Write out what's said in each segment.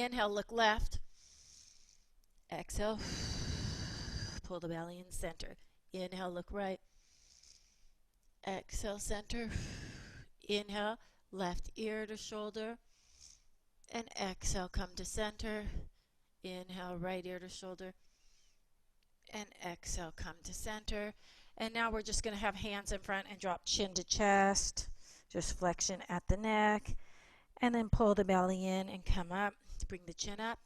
Inhale, look left. Exhale, pull the belly in center. Inhale, look right. Exhale, center. Inhale, left ear to shoulder. And exhale, come to center. Inhale, right ear to shoulder. And exhale, come to center. And now we're just going to have hands in front and drop chin to chest. Just flexion at the neck. And then pull the belly in and come up. Bring the chin up.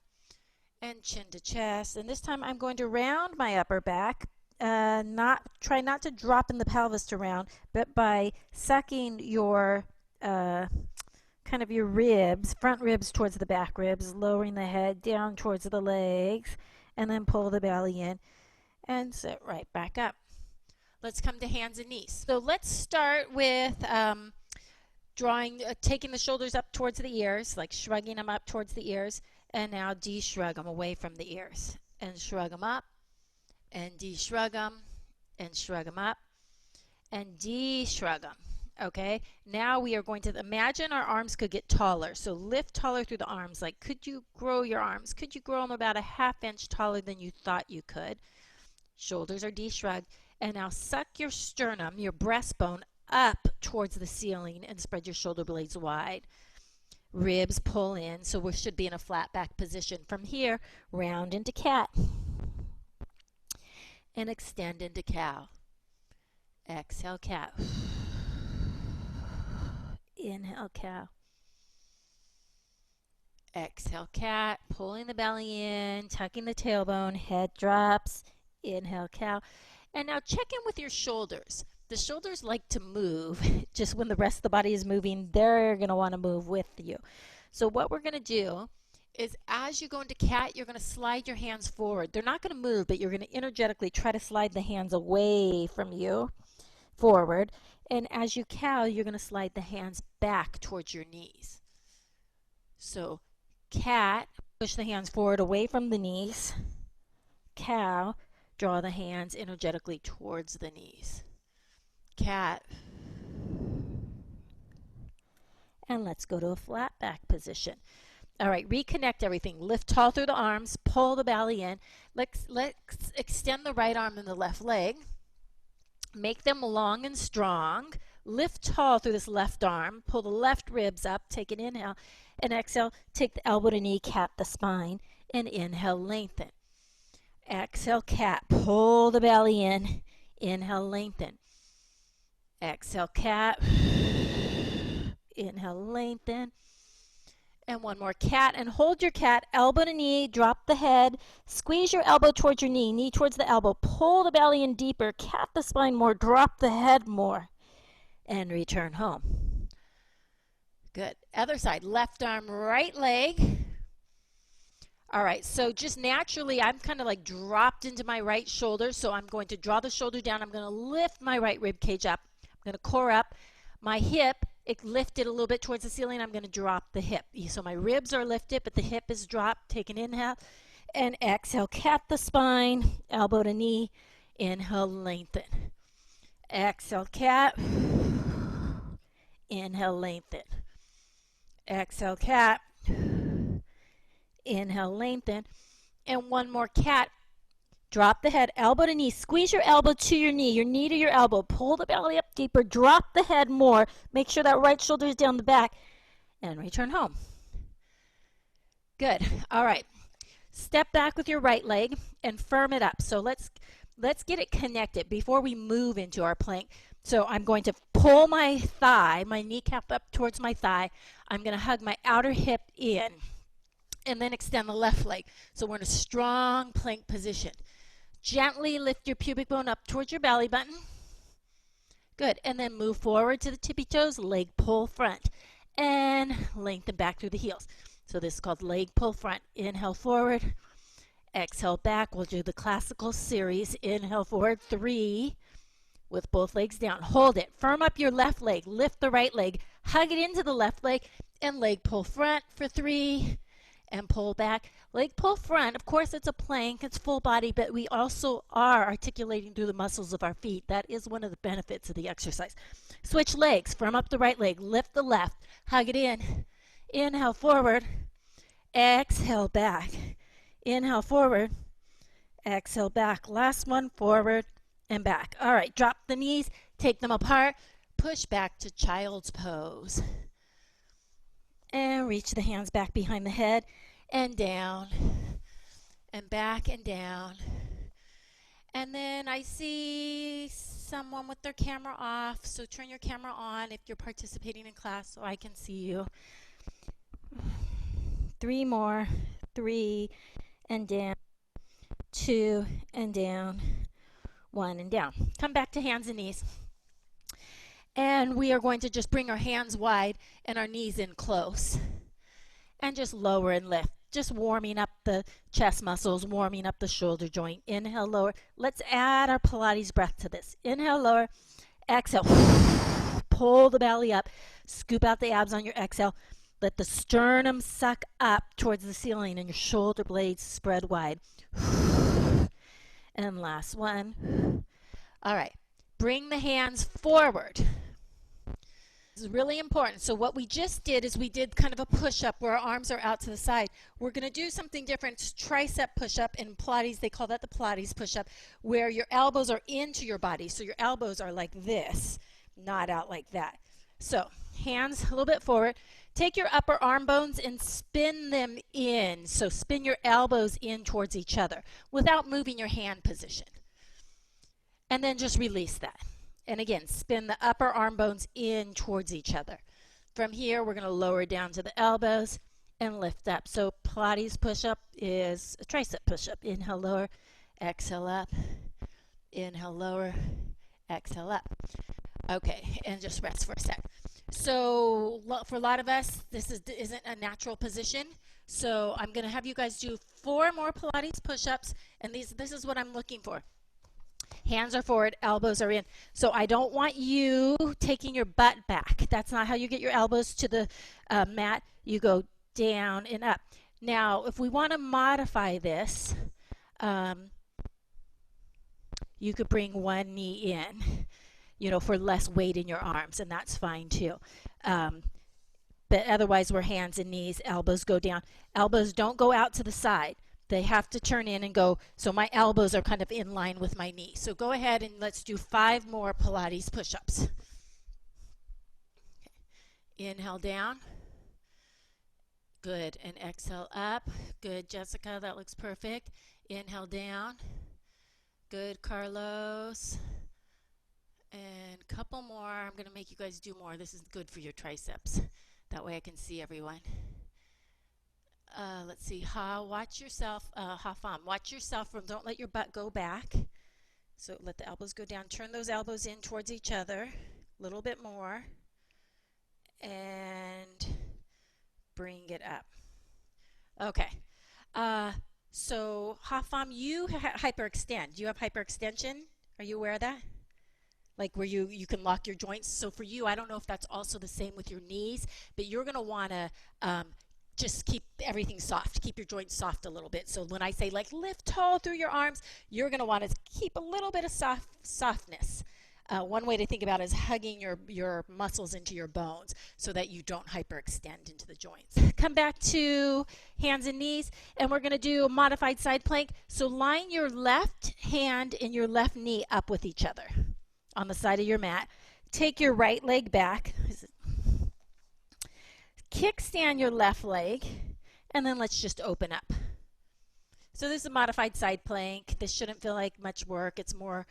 And chin to chest. And this time I'm going to round my upper back. Try not to drop in the pelvis to round, but by sucking your kind of your ribs, front ribs towards the back ribs, lowering the head down towards the legs, and then pull the belly in and sit right back up. Let's come to hands and knees. So let's start with taking the shoulders up towards the ears, like shrugging them up towards the ears, and now de-shrug them away from the ears, and shrug them up, and de-shrug them, and shrug them up, and de-shrug them. Okay, now we are going to imagine our arms could get taller. So lift taller through the arms. Like, could you grow your arms? Could you grow them about a ½ inch taller than you thought you could? Shoulders are de-shrugged. And now suck your sternum, your breastbone, up towards the ceiling and spread your shoulder blades wide. Ribs pull in, so we should be in a flat back position. From here, round into cat. And extend into cow. Exhale, cat. Inhale, cow. Exhale, cat. Pulling the belly in, tucking the tailbone, head drops. Inhale, cow. And now check in with your shoulders. The shoulders like to move. Just when the rest of the body is moving, they're going to want to move with you. So what we're going to do is as you go into cat, you're going to slide your hands forward. They're not going to move, but you're going to energetically try to slide the hands away from you, forward. And as you cow, you're going to slide the hands back towards your knees. So cat, push the hands forward away from the knees. Cow, draw the hands energetically towards the knees. Cat. And let's go to a flat back position. All right, reconnect everything. Lift tall through the arms, pull the belly in. Let's extend the right arm and the left leg. Make them long and strong. Lift tall through this left arm. Pull the left ribs up. Take an inhale. And exhale. Take the elbow to knee. Cat the spine. And inhale. Lengthen. Exhale. Cat. Pull the belly in. Inhale. Lengthen. Exhale. Cat. Inhale. Lengthen. And one more, cat, and hold your cat, elbow to knee, drop the head, squeeze your elbow towards your knee, knee towards the elbow, pull the belly in deeper, cat the spine more, drop the head more, and return home. Good. Other side, left arm, right leg. All right, so just naturally, I'm kind of like dropped into my right shoulder, so I'm going to draw the shoulder down. I'm going to lift my right rib cage up. I'm going to core up. My hip, it lifted a little bit towards the ceiling. I'm going to drop the hip. So my ribs are lifted, but the hip is dropped. Take an inhale and exhale. Cat the spine, elbow to knee. Inhale, lengthen. Exhale, cat. Inhale, lengthen. Exhale, cat. Inhale, lengthen. And one more, cat. Drop the head, elbow to knee. Squeeze your elbow to your knee to your elbow. Pull the belly up deeper. Drop the head more. Make sure that right shoulder is down the back. And return home. Good. All right. Step back with your right leg and firm it up. So let's get it connected before we move into our plank. So I'm going to pull my thigh, my kneecap up towards my thigh. I'm going to hug my outer hip in and then extend the left leg. So we're in a strong plank position. Gently lift your pubic bone up towards your belly button. Good. And then move forward to the tippy toes, leg pull front, and lengthen back through the heels. So this is called leg pull front. Inhale forward, exhale back. We'll do the classical series. Inhale forward, 3, with both legs down. Hold it. Firm up your left leg. Lift the right leg. Hug it into the left leg, and leg pull front for 3, and pull back. Leg pull front, of course it's a plank, it's full body, but we also are articulating through the muscles of our feet. That is one of the benefits of the exercise. Switch legs, firm up the right leg, lift the left, hug it in. Inhale forward, exhale back. Inhale forward, exhale back. Last one, forward and back. All right, drop the knees, take them apart, push back to child's pose. And reach the hands back behind the head and down and back and down. And then I see someone with their camera off, so turn your camera on if you're participating in class so I can see you. 3 more, 3 and down, 2 and down, 1 and down. Come back to hands and knees. And we are going to just bring our hands wide and our knees in close. And just lower and lift. Just warming up the chest muscles, warming up the shoulder joint. Inhale, lower. Let's add our Pilates breath to this. Inhale, lower. Exhale. Pull the belly up. Scoop out the abs on your exhale. Let the sternum suck up towards the ceiling and your shoulder blades spread wide. And last one. All right. Bring the hands forward. This is really important. So what we just did is we did kind of a push-up where our arms are out to the side. We're going to do something different. It's tricep push-up. In Pilates, they call that the Pilates push-up, where your elbows are into your body. So your elbows are like this, not out like that. So hands a little bit forward. Take your upper arm bones and spin them in. So spin your elbows in towards each other without moving your hand position. And then just release that. And again, spin the upper arm bones in towards each other. From here, we're going to lower down to the elbows and lift up. So Pilates push-up is a tricep push-up. Inhale, lower, exhale up. Inhale, lower, exhale up. Okay, and just rest for a sec. So for a lot of us, this isn't a natural position. So I'm going to have you guys do 4 more Pilates push-ups, and this is what I'm looking for. Hands are forward, elbows are in. So I don't want you taking your butt back. That's not how you get your elbows to the mat. You go down and up. Now, if we want to modify this, you could bring one knee in, for less weight in your arms, and that's fine too. But otherwise, we're hands and knees, elbows go down. Elbows don't go out to the side. They have to turn in and go, so my elbows are kind of in line with my knees. So go ahead and let's do 5 more Pilates push-ups. Okay. Inhale down. Good. And exhale up. Good, Jessica. That looks perfect. Inhale down. Good, Carlos. And a couple more. I'm going to make you guys do more. This is good for your triceps. That way I can see everyone. Let's see. Watch yourself. Watch yourself. Don't let your butt go back. So let the elbows go down. Turn those elbows in towards each other. A little bit more. And bring it up. Okay. So Hafam, you hyperextend. Do you have hyperextension? Are you aware of that? Like where you can lock your joints. So for you, I don't know if that's also the same with your knees, but you're going to want to just keep everything soft. Keep your joints soft a little bit. So when I say like lift tall through your arms, you're going to want to keep a little bit of softness. One way to think about it is hugging your muscles into your bones so that you don't hyperextend into the joints. Come back to hands and knees, and we're going to do a modified side plank. So line your left hand and your left knee up with each other on the side of your mat. Take your right leg back. Kickstand your left leg, and then let's just open up. So this is a modified side plank. This shouldn't feel like much work. It's more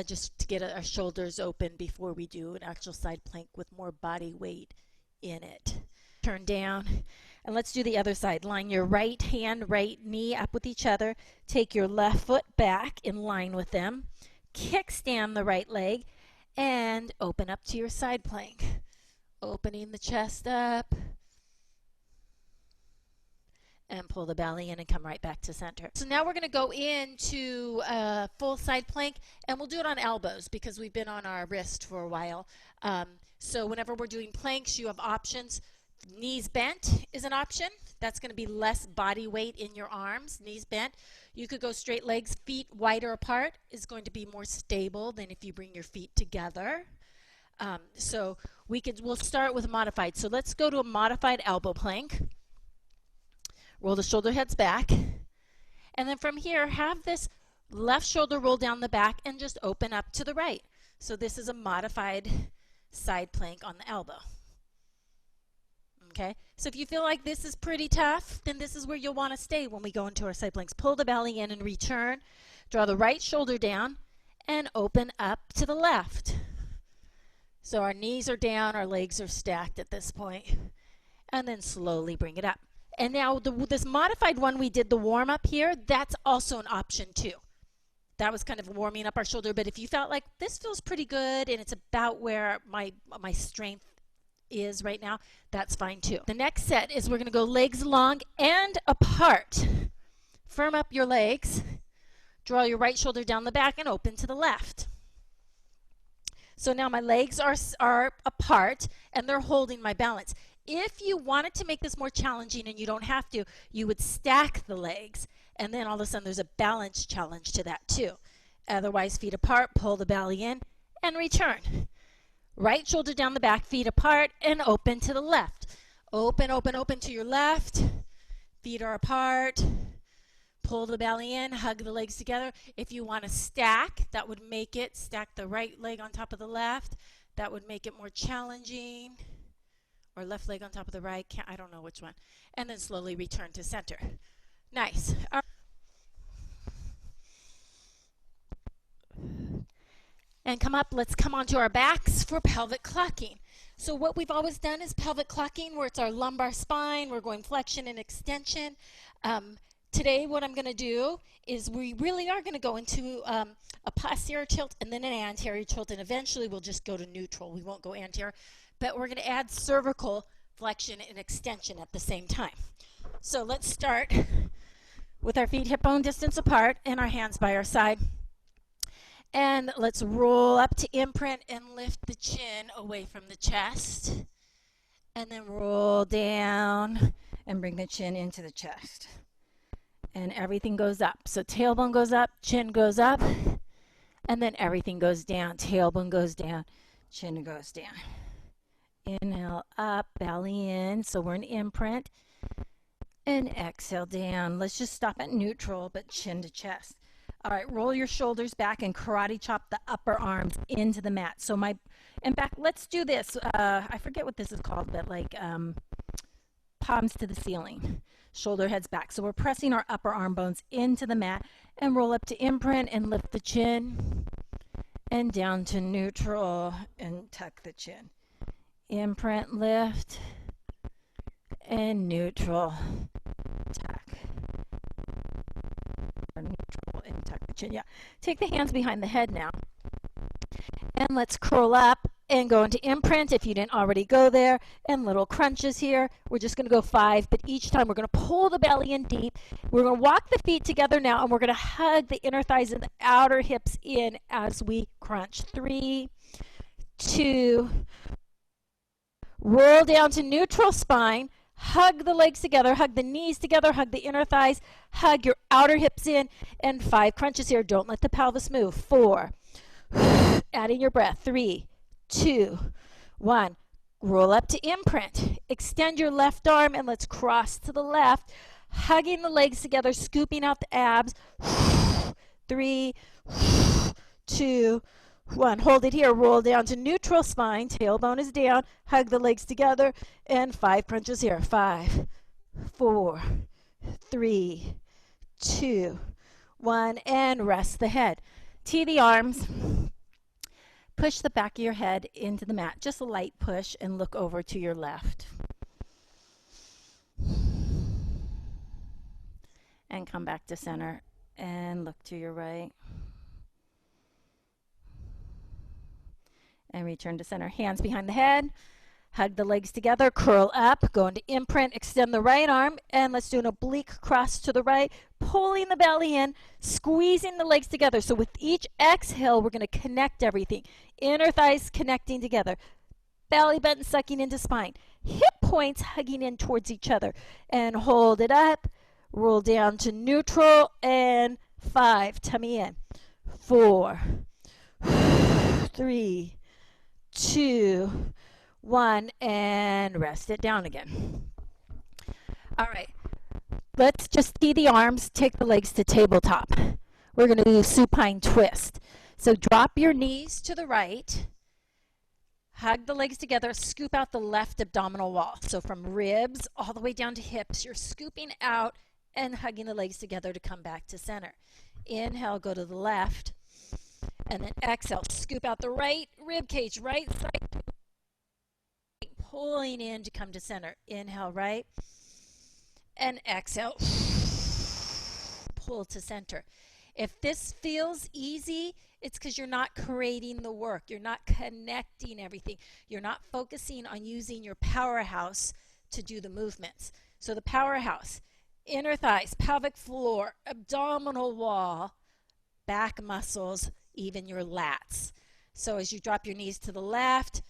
just to get our shoulders open before we do an actual side plank with more body weight in it. Turn down, and let's do the other side. Line your right hand, right knee up with each other. Take your left foot back in line with them. Kickstand the right leg, and open up to your side plank. Opening the chest up. And pull the belly in and come right back to center. So now we're going to go into a full side plank, and we'll do it on elbows because we've been on our wrist for a while. So whenever we're doing planks, you have options. Knees bent is an option. That's going to be less body weight in your arms, knees bent. You could go straight legs, feet wider apart is going to be more stable than if you bring your feet together. So we'll start with a modified. So let's go to a modified elbow plank. Roll the shoulder heads back. And then from here, have this left shoulder roll down the back and just open up to the right. So this is a modified side plank on the elbow. Okay, so if you feel like this is pretty tough, then this is where you'll want to stay when we go into our side planks. Pull the belly in and return. Draw the right shoulder down and open up to the left. So our knees are down, our legs are stacked at this point. And then slowly bring it up. And now this modified one we did the warm up here, that's also an option too. That was kind of warming up our shoulder, but if you felt like this feels pretty good and it's about where my strength is right now, that's fine too. The next set is we're going to go legs long and apart. Firm up your legs. Draw your right shoulder down the back and open to the left. So now my legs are apart and they're holding my balance. If you wanted to make this more challenging, and you don't have to, you would stack the legs, and then all of a sudden there's a balance challenge to that too. Otherwise, feet apart, pull the belly in, and return. Right shoulder down the back, feet apart, and open to the left. Open, open, open to your left. Feet are apart. Pull the belly in, hug the legs together. If you want to stack, that would make it, stack the right leg on top of the left. That would make it more challenging. Or left leg on top of the right, I don't know which one. And then slowly return to center. Nice. And come up, let's come onto our backs for pelvic clocking. So what we've always done is pelvic clocking, where it's our lumbar spine, we're going flexion and extension. Today what I'm going to do is we really are going to go into a posterior tilt and then an anterior tilt, and eventually we'll just go to neutral. We won't go anterior. But we're going to add cervical flexion and extension at the same time. So let's start with our feet hip bone distance apart and our hands by our side. And let's roll up to imprint and lift the chin away from the chest. And then roll down and bring the chin into the chest. And everything goes up. So tailbone goes up, chin goes up, and then everything goes down. Tailbone goes down, chin goes down. Inhale up, belly in, so we're in imprint. And exhale down. Let's just stop at neutral, but chin to chest. All right, roll your shoulders back and karate chop the upper arms into the mat. So and back, let's do this. I forget what this is called, but like palms to the ceiling. Shoulder heads back. So we're pressing our upper arm bones into the mat and roll up to imprint and lift the chin. And down to neutral and tuck the chin. Imprint, lift, and neutral, tuck. Or neutral and tuck the chin. Yeah. Take the hands behind the head now. And let's curl up and go into imprint if you didn't already go there. And little crunches here. We're just going to go 5, but each time we're going to pull the belly in deep. We're going to walk the feet together now, and we're going to hug the inner thighs and the outer hips in as we crunch. 3, 2, roll down to neutral spine, hug the legs together, hug the knees together, hug the inner thighs, hug your outer hips in, and 5 crunches here. Don't let the pelvis move. 4, adding your breath. 3, 2, 1. Roll up to imprint. Extend your left arm and let's cross to the left, hugging the legs together, scooping out the abs. 3, 2, 1. Hold it here. Roll down to neutral spine. Tailbone is down. Hug the legs together. And 5 crunches here. 5, 4, 3, 2, 1. And rest the head. Tee the arms. Push the back of your head into the mat. Just a light push and look over to your left. And come back to center and look to your right. And return to center. Hands behind the head. Hug the legs together. Curl up. Go into imprint. Extend the right arm. And let's do an oblique cross to the right. Pulling the belly in. Squeezing the legs together. So with each exhale, we're going to connect everything. Inner thighs connecting together. Belly button sucking into spine. Hip points hugging in towards each other. And hold it up. Roll down to neutral. And 5. Tummy in. 4, 3, 2, 1, and rest it down again. All right. Let's just see the arms. Take the legs to tabletop. We're going to do supine twist. So drop your knees to the right. Hug the legs together. Scoop out the left abdominal wall. So from ribs all the way down to hips, you're scooping out and hugging the legs together to come back to center. Inhale, go to the left. And then exhale, scoop out the right rib cage, right side. Pulling in to come to center. Inhale, right. And exhale, pull to center. If this feels easy, it's because you're not creating the work. You're not connecting everything. You're not focusing on using your powerhouse to do the movements. So the powerhouse, inner thighs, pelvic floor, abdominal wall, back muscles, even your lats. So as you drop your knees to the left,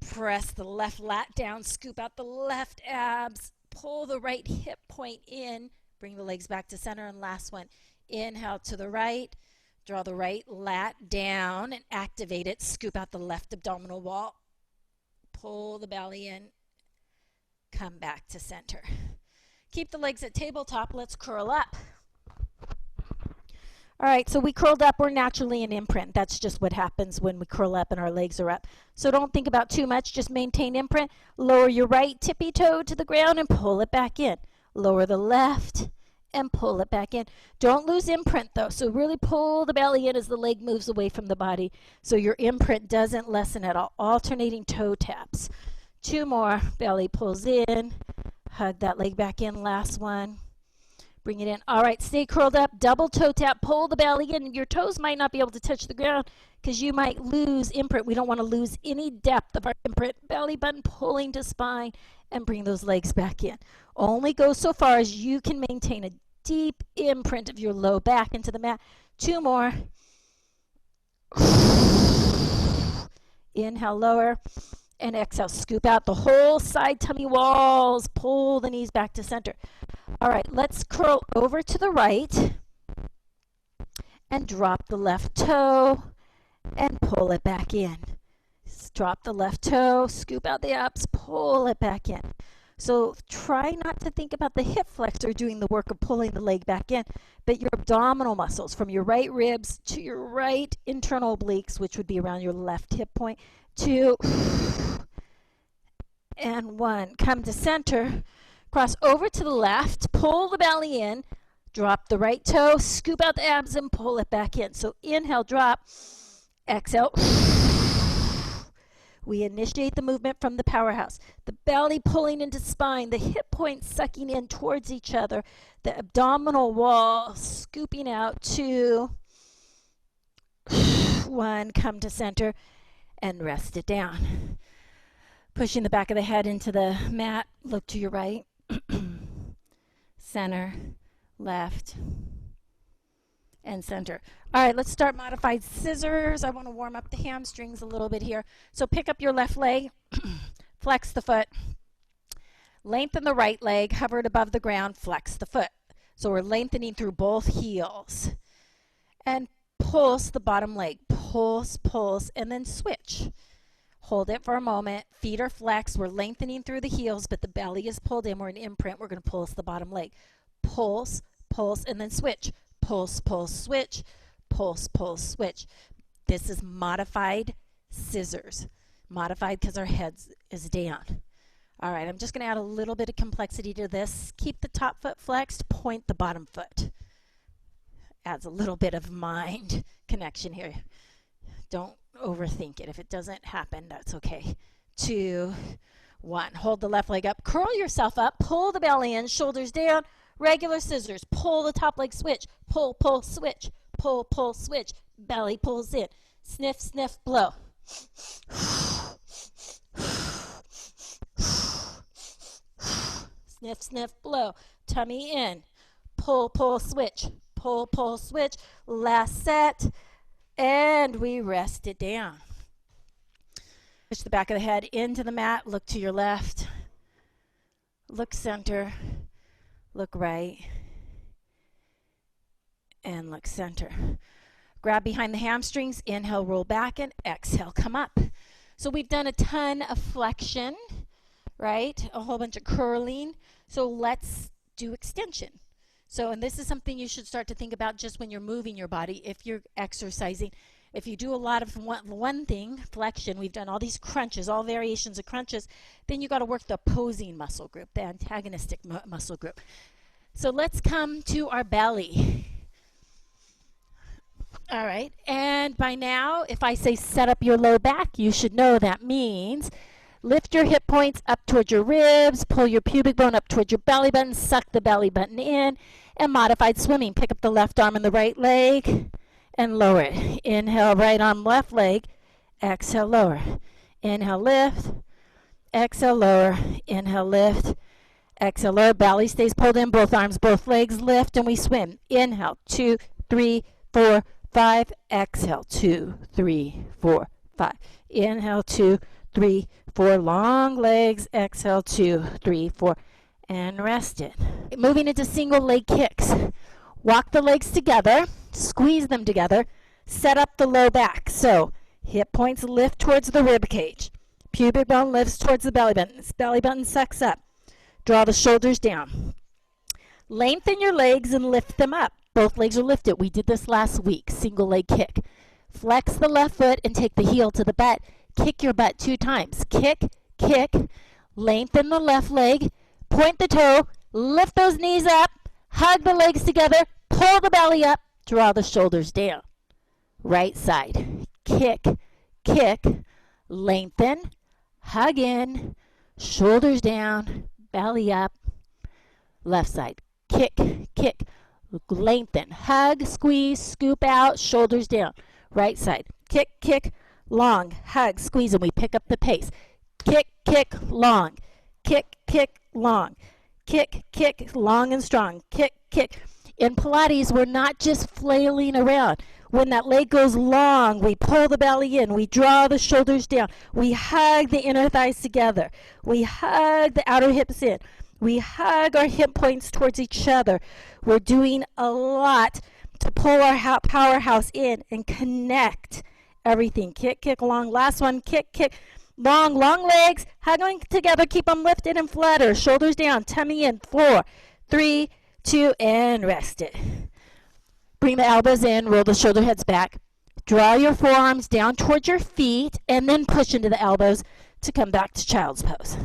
press the left lat down, scoop out the left abs, pull the right hip point in, bring the legs back to center, and last one. Inhale to the right, draw the right lat down and activate it. Scoop out the left abdominal wall, pull the belly in, come back to center. Keep the legs at tabletop. Let's curl up. All right, so we curled up. We're naturally in imprint. That's just what happens when we curl up and our legs are up. So don't think about too much. Just maintain imprint. Lower your right tippy toe to the ground and pull it back in. Lower the left and pull it back in. Don't lose imprint, though. So really pull the belly in as the leg moves away from the body so your imprint doesn't lessen at all. Alternating toe taps. 2 more. Belly pulls in. Hug that leg back in. Last one. Bring it in. All right, stay curled up. Double toe tap. Pull the belly in. Your toes might not be able to touch the ground because you might lose imprint. We don't want to lose any depth of our imprint. Belly button pulling to spine and bring those legs back in. Only go so far as you can maintain a deep imprint of your low back into the mat. 2 more. Inhale, lower. And exhale, scoop out the whole side tummy walls. Pull the knees back to center. All right, let's curl over to the right and drop the left toe and pull it back in. Drop the left toe, scoop out the abs, pull it back in. So try not to think about the hip flexor doing the work of pulling the leg back in, but your abdominal muscles from your right ribs to your right internal obliques, which would be around your left hip point, 2 and 1. Come to center. Cross over to the left, pull the belly in, drop the right toe, scoop out the abs and pull it back in. So inhale, drop, exhale. We initiate the movement from the powerhouse. The belly pulling into spine, the hip points sucking in towards each other, the abdominal wall scooping out. 2, 1, come to center and rest it down. Pushing the back of the head into the mat, look to your right. Center, left, and center. All right, let's start modified scissors. I want to warm up the hamstrings a little bit here. So pick up your left leg, flex the foot, lengthen the right leg, hover it above the ground, flex the foot. So we're lengthening through both heels. And pulse the bottom leg. Pulse, pulse, and then switch. Hold it for a moment. Feet are flexed. We're lengthening through the heels, but the belly is pulled in. We're in imprint. We're going to pulse the bottom leg. Pulse, pulse, and then switch. Pulse, pulse, switch. Pulse, pulse, switch. This is modified scissors. Modified because our head is down. All right, I'm just going to add a little bit of complexity to this. Keep the top foot flexed. Point the bottom foot. Adds a little bit of mind connection here. Don't overthink it. If it doesn't happen, that's okay. 2, 1. Hold the left leg up. Curl yourself up. Pull the belly in. Shoulders down. Regular scissors. Pull the top leg, switch. Pull, pull, switch. Pull, pull, switch. Belly pulls in. Sniff, sniff, blow. Sniff, sniff, blow. Tummy in. Pull, pull, switch. Pull, pull, switch. Last set. And we rest it down. Push the back of the head into the mat. Look to your left. Look center. Look right. And look center. Grab behind the hamstrings. Inhale, roll back, and exhale, come up. So we've done a ton of flexion, right? A whole bunch of curling. So let's do extension. So, and this is something you should start to think about just when you're moving your body, if you're exercising. If you do a lot of one thing, flexion, we've done all these crunches, all variations of crunches, then you got to work the opposing muscle group, the antagonistic muscle group. So let's come to our belly. All right, and by now, if I say set up your low back, you should know that means lift your hip points up towards your ribs, pull your pubic bone up towards your belly button, suck the belly button in, and modified swimming. Pick up the left arm and the right leg and lower it. Inhale, right arm, left leg. Exhale, lower. Inhale, lift. Exhale, lower. Inhale, lift. Exhale, lower. Belly stays pulled in, both arms, both legs lift, and we swim. Inhale, 2, 3, 4, 5. Exhale, 2, 3, 4, 5. Inhale, 2, 3, 4. Long legs. Exhale, 2, 3, 4. And rest it. Moving into single leg kicks. Walk the legs together. Squeeze them together. Set up the low back. So hip points lift towards the rib cage. Pubic bone lifts towards the belly button. Belly button sucks up. Draw the shoulders down. Lengthen your legs and lift them up. Both legs are lifted. We did this last week. Single leg kick. Flex the left foot and take the heel to the butt. Kick your butt 2 times. Kick, kick. Lengthen the left leg. Point the toe. Lift those knees up. Hug the legs together. Pull the belly up. Draw the shoulders down. Right side. Kick, kick. Lengthen. Hug in. Shoulders down. Belly up. Left side. Kick, kick. Lengthen. Hug, squeeze, scoop out. Shoulders down. Right side. Kick, kick. Long. Hug, squeeze, and we pick up the pace. Kick, kick, long. Kick, kick, long. Kick, kick, long and strong. Kick, kick. In Pilates, we're not just flailing around. When that leg goes long, we pull the belly in. We draw the shoulders down. We hug the inner thighs together. We hug the outer hips in. We hug our hip points towards each other. We're doing a lot to pull our powerhouse in and connect everything. Kick, kick, long. Last one. Kick, kick. Long, long legs. Hug them together. Keep them lifted and flutter. Shoulders down. Tummy in. 4, 3, 2, and rest it. Bring the elbows in. Roll the shoulder heads back. Draw your forearms down towards your feet and then push into the elbows to come back to child's pose.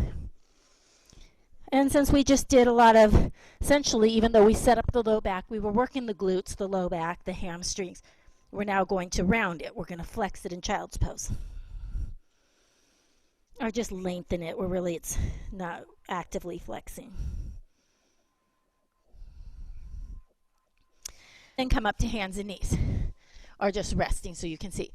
And since we just did a lot of, essentially, even though we set up the low back, we were working the glutes, the low back, the hamstrings. We're now going to round it. We're going to flex it in child's pose. Or just lengthen it where really it's not actively flexing. Then come up to hands and knees. Or just resting so you can see.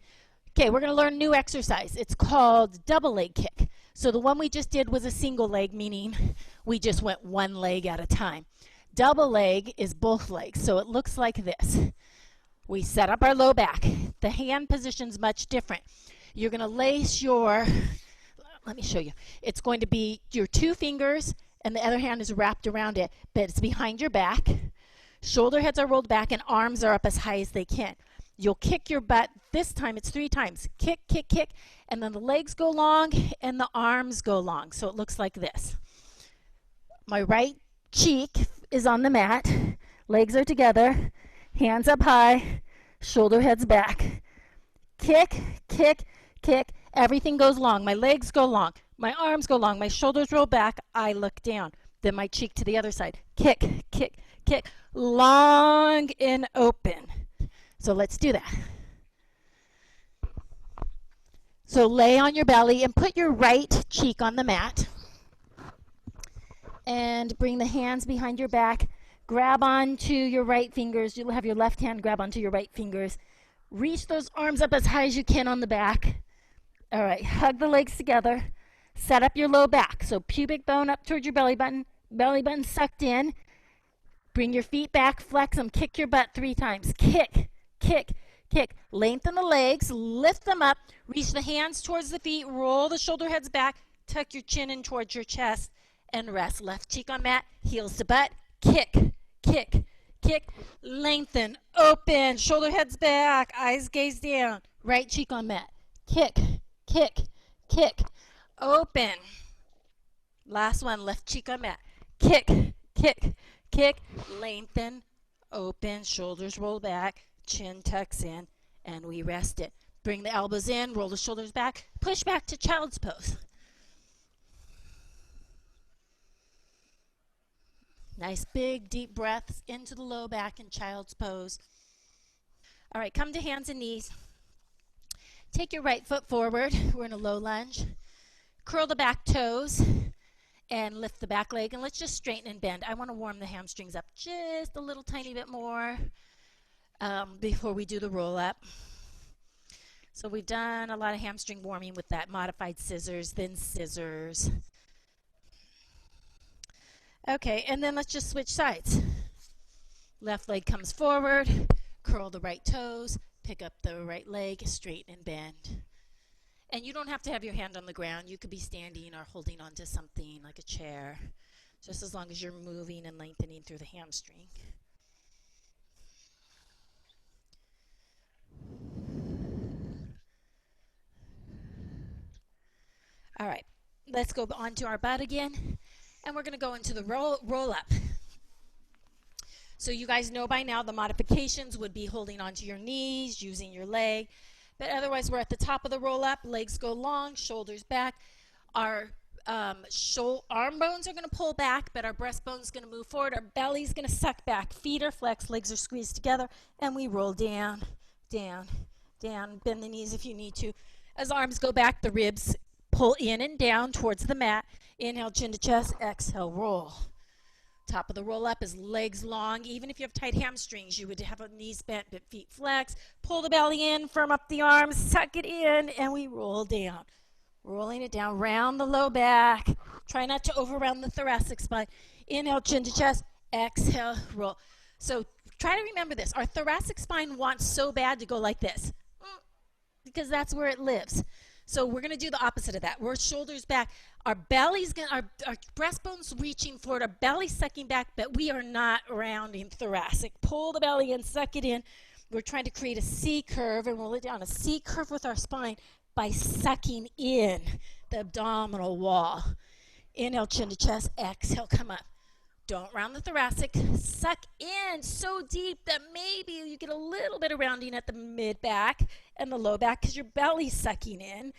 Okay, we're going to learn a new exercise. It's called double leg kick. So the one we just did was a single leg, meaning we just went one leg at a time. Double leg is both legs, so it looks like this. We set up our low back. The hand position's much different. You're going to lace your, let me show you. It's going to be your 2 fingers and the other hand is wrapped around it, but it's behind your back. Shoulder heads are rolled back and arms are up as high as they can. You'll kick your butt. This time it's 3 times. Kick, kick, kick. And then the legs go long and the arms go long. So it looks like this. My right cheek is on the mat. Legs are together. Hands up high. Shoulder heads back. Kick, kick, kick. Everything goes long. My legs go long. My arms go long. My shoulders roll back. I look down. Then my cheek to the other side. Kick, kick, kick. Long and open. So let's do that. So lay on your belly and put your right cheek on the mat. And bring the hands behind your back. Grab onto your right fingers. You'll have your left hand grab onto your right fingers. Reach those arms up as high as you can on the back. All right, hug the legs together. Set up your low back. So pubic bone up towards your belly button sucked in. Bring your feet back, flex them, kick your butt 3 times. Kick, kick, kick. Lengthen the legs, lift them up, reach the hands towards the feet, roll the shoulder heads back, tuck your chin in towards your chest, and rest. Left cheek on mat, heels to butt, kick, kick, kick. Lengthen, open, shoulder heads back, eyes gaze down. Right cheek on mat, kick, kick, kick. Open. Last one, left cheek on mat, kick, kick, Kick, lengthen, open, shoulders roll back, chin tucks in, and we rest it. Bring the elbows in, roll the shoulders back, push back to child's pose. Nice big deep breaths into the low back in child's pose. All right, come to hands and knees. Take your right foot forward. We're in a low lunge. Curl the back toes and lift the back leg, and let's just straighten and bend. I want to warm the hamstrings up just a little tiny bit more before we do the roll up. So we've done a lot of hamstring warming with that modified scissors, then scissors. Okay, and then let's just switch sides. Left leg comes forward, curl the right toes, pick up the right leg, straighten and bend. And you don't have to have your hand on the ground. You could be standing or holding onto something like a chair, just as long as you're moving and lengthening through the hamstring. All right, let's go onto our butt again, and we're going to go into the roll up. So you guys know by now the modifications would be holding onto your knees, using your leg. But otherwise, we're at the top of the roll up. Legs go long, shoulders back. Our arm bones are going to pull back, but our breastbone is going to move forward. Our belly is going to suck back. Feet are flexed, legs are squeezed together, and we roll down, down, down. Bend the knees if you need to. As arms go back, the ribs pull in and down towards the mat. Inhale, chin to chest. Exhale, roll. Top of the roll up is legs long. Even if you have tight hamstrings, you would have knees bent but feet flexed. Pull the belly in, firm up the arms, suck it in, and we roll down. Rolling it down, round the low back. Try not to over-round the thoracic spine. Inhale, chin to chest. Exhale, roll. So try to remember this. Our thoracic spine wants so bad to go like this because that's where it lives. So we're going to do the opposite of that. We're shoulders back. Our belly's going, our breastbone's reaching forward. Our belly's sucking back, but we are not rounding thoracic. Pull the belly in, suck it in. We're trying to create a C curve and roll it down. A C curve with our spine by sucking in the abdominal wall. Inhale, chin to chest. Exhale, come up. Don't round the thoracic. Suck in so deep that maybe you get a little bit of rounding at the mid back and the low back because your belly's sucking in.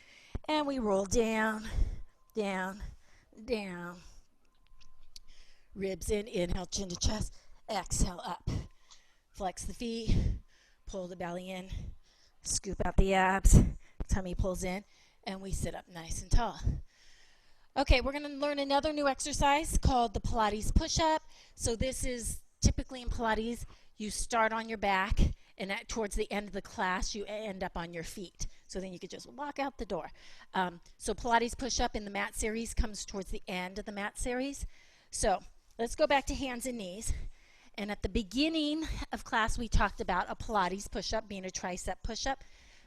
And we roll down, down, down. Ribs in. Inhale, chin to chest. Exhale, up. Flex the feet. Pull the belly in. Scoop out the abs. Tummy pulls in. And we sit up nice and tall. Okay, we're going to learn another new exercise called the Pilates push-up. So this is typically in Pilates, you start on your back, and towards the end of the class, you end up on your feet. So then you could just walk out the door. So Pilates push-up in the mat series comes towards the end of the mat series. So let's go back to hands and knees. And at the beginning of class, we talked about a Pilates push-up being a tricep push-up.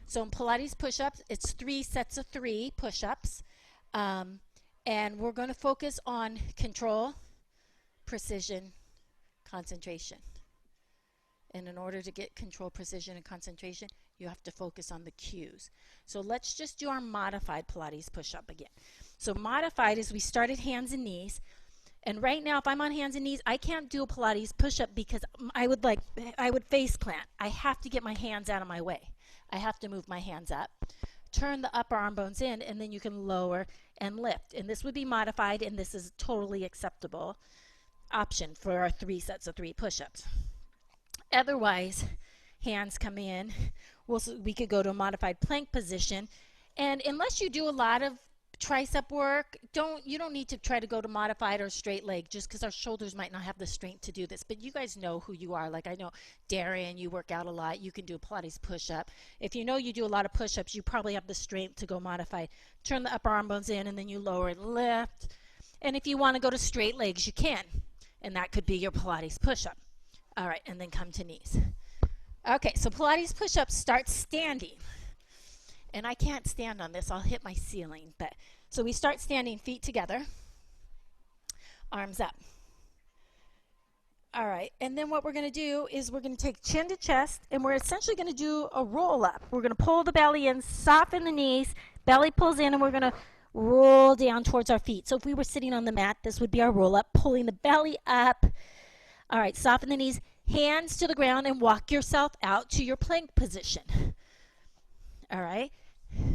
So in Pilates push-ups, it's 3 sets of 3 push-ups. And we're going to focus on control, precision, concentration. And in order to get control, precision, and concentration, you have to focus on the cues. So let's just do our modified Pilates push-up again. So modified is we started hands and knees. And right now, if I'm on hands and knees, I can't do a Pilates push-up because I would face plant. I have to get my hands out of my way. I have to move my hands up. Turn the upper arm bones in, and then you can lower and lift. And this would be modified, and this is totally acceptable option for our 3 sets of 3 push-ups. Otherwise, hands come in. We could go to a modified plank position. And unless you do a lot of tricep work, you don't need to try to go to modified or straight leg just because our shoulders might not have the strength to do this. But you guys know who you are. Like I know, Darian, you work out a lot. You can do a Pilates push-up. If you know you do a lot of push-ups, you probably have the strength to go modified. Turn the upper arm bones in, and then you lower and lift. And if you want to go to straight legs, you can. And that could be your Pilates push-up. All right, and then come to knees. Okay, so Pilates push-ups start standing. And I can't stand on this. I'll hit my ceiling. So we start standing, feet together, arms up. All right, and then what we're going to do is we're going to take chin to chest, and we're essentially going to do a roll up. We're going to pull the belly in, soften the knees, belly pulls in, and we're going to roll down towards our feet. So if we were sitting on the mat, this would be our roll up, pulling the belly up, All right, soften the knees, hands to the ground, and walk yourself out to your plank position. All right.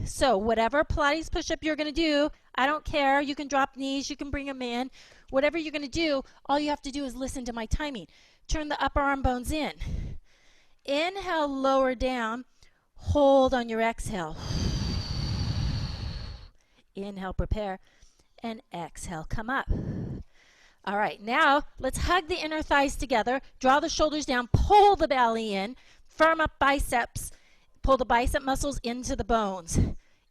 So whatever Pilates push-up you're going to do, I don't care. You can drop knees. You can bring them in. Whatever you're going to do, all you have to do is listen to my timing. Turn the upper arm bones in. Inhale, lower down. Hold on your exhale. Inhale, prepare. And exhale, come up. All right, now let's hug the inner thighs together. Draw the shoulders down. Pull the belly in. Firm up biceps. Pull the bicep muscles into the bones.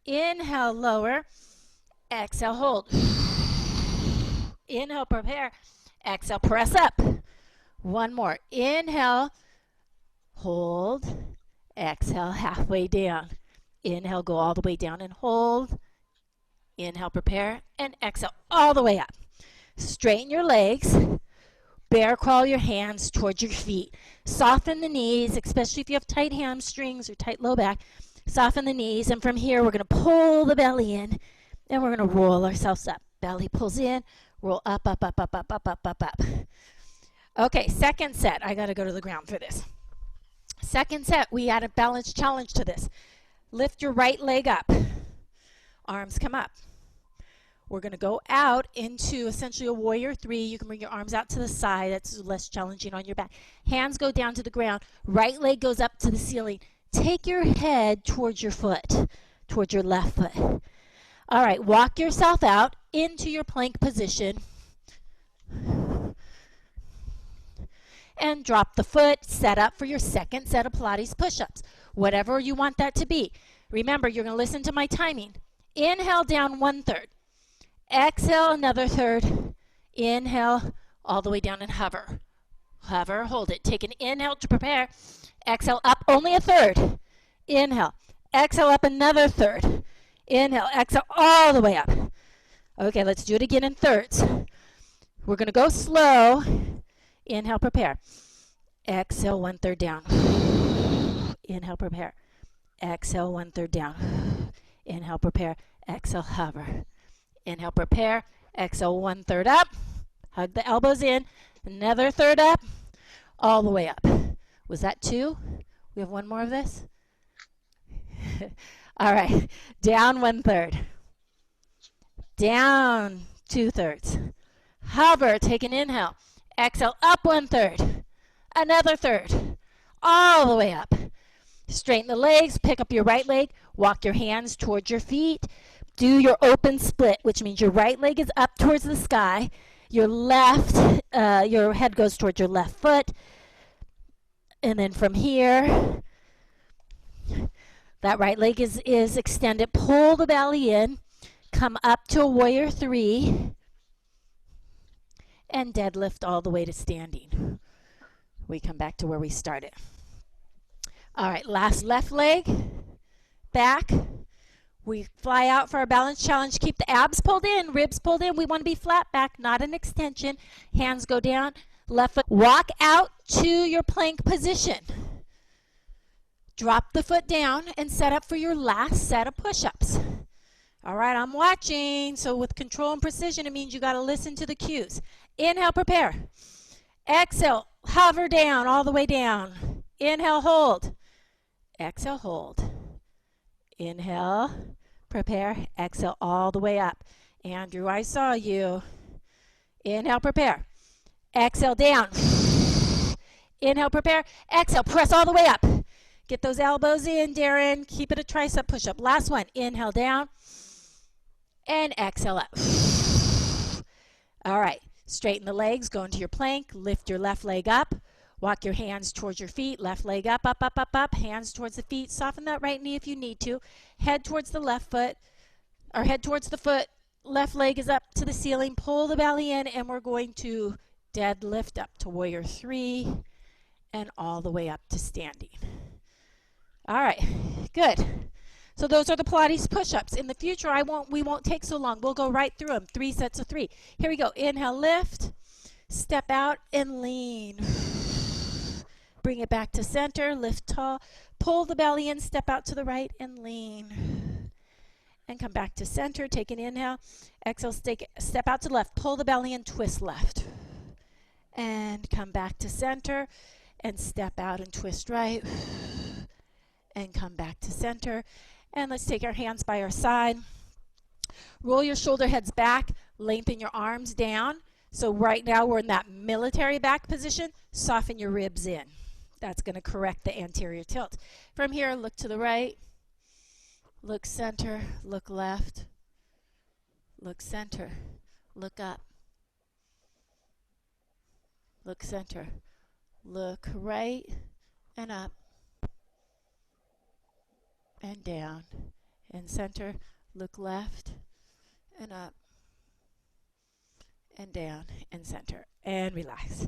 Inhale, lower. Exhale, hold. Inhale, prepare. Exhale, press up. One more. Inhale, hold. Exhale, halfway down. Inhale, go all the way down and hold. Inhale, prepare, and exhale all the way up. Straighten your legs. Bear crawl your hands towards your feet. Soften the knees, especially if you have tight hamstrings or tight low back. Soften the knees, and from here we're going to pull the belly in, and we're going to roll ourselves up. Belly pulls in, roll up, up, up, up, up, up, up, up, up. Okay, second set. I got to go to the ground for this. Second set, we add a balance challenge to this. Lift your right leg up. Arms come up. We're going to go out into essentially a warrior three. You can bring your arms out to the side. That's less challenging on your back. Hands go down to the ground. Right leg goes up to the ceiling. Take your head towards your foot, towards your left foot. All right, walk yourself out into your plank position. And drop the foot. Set up for your second set of Pilates push-ups. Whatever you want that to be. Remember, you're going to listen to my timing. Inhale down 1/3. Exhale another third. Inhale all the way down and hover. Hover, hold it. Take an inhale to prepare. Exhale up only a third. Inhale. Exhale up another third. Inhale. Exhale all the way up. Okay, let's do it again in thirds. We're going to go slow. Inhale, prepare. Exhale 1/3 down. Inhale, prepare. Exhale 1/3 down. Inhale, prepare. Exhale, hover. Inhale, prepare. Exhale, 1/3 up. Hug the elbows in. Another third up. All the way up. Was that 2? We have one more of this? All right. Down 1/3. Down 2/3. Hover. Take an inhale. Exhale, up 1/3. Another third. All the way up. Straighten the legs. Pick up your right leg. Walk your hands towards your feet. Do your open split, which means your right leg is up towards the sky. Your your head goes towards your left foot. And then from here, that right leg is extended. Pull the belly in. Come up to a warrior three. And deadlift all the way to standing. We come back to where we started. All right, last left leg. Back. We fly out for our balance challenge. Keep the abs pulled in, ribs pulled in. We want to be flat back, not an extension. Hands go down, left foot. Walk out to your plank position. Drop the foot down and set up for your last set of push-ups. All right, I'm watching. So with control and precision, it means you got to listen to the cues. Inhale, prepare. Exhale, hover down, all the way down. Inhale, hold. Exhale, hold. Inhale, prepare. Exhale, all the way up. Andrew, I saw you. Inhale, prepare. Exhale, down. Inhale, prepare. Exhale, press all the way up. Get those elbows in, Darren. Keep it a tricep push-up. Last one. Inhale, down. And exhale up. All right. Straighten the legs. Go into your plank. Lift your left leg up. Walk your hands towards your feet. Left leg up, up, up, up, up. Hands towards the feet. Soften that right knee if you need to. Head towards the left foot. Or head towards the foot. Left leg is up to the ceiling. Pull the belly in. And we're going to deadlift up to warrior three. And all the way up to standing. All right. Good. So those are the Pilates push-ups. In the future, we won't take so long. We'll go right through them. 3 sets of 3. Here we go. Inhale, lift. Step out and lean. Bring it back to center. Lift tall. Pull the belly in. Step out to the right and lean. And come back to center. Take an inhale. Exhale. Step out to the left. Pull the belly in. Twist left. and come back to center and step out and twist right and come back to center. And let's take our hands by our side. Roll your shoulder heads back, lengthen your arms down. So right now we're in that military back position. Soften your ribs in. That's going to correct the anterior tilt. From here, look to the right, look center, look left, look center, look up, look center, look right and up and down and center, look left and up and down and center and relax.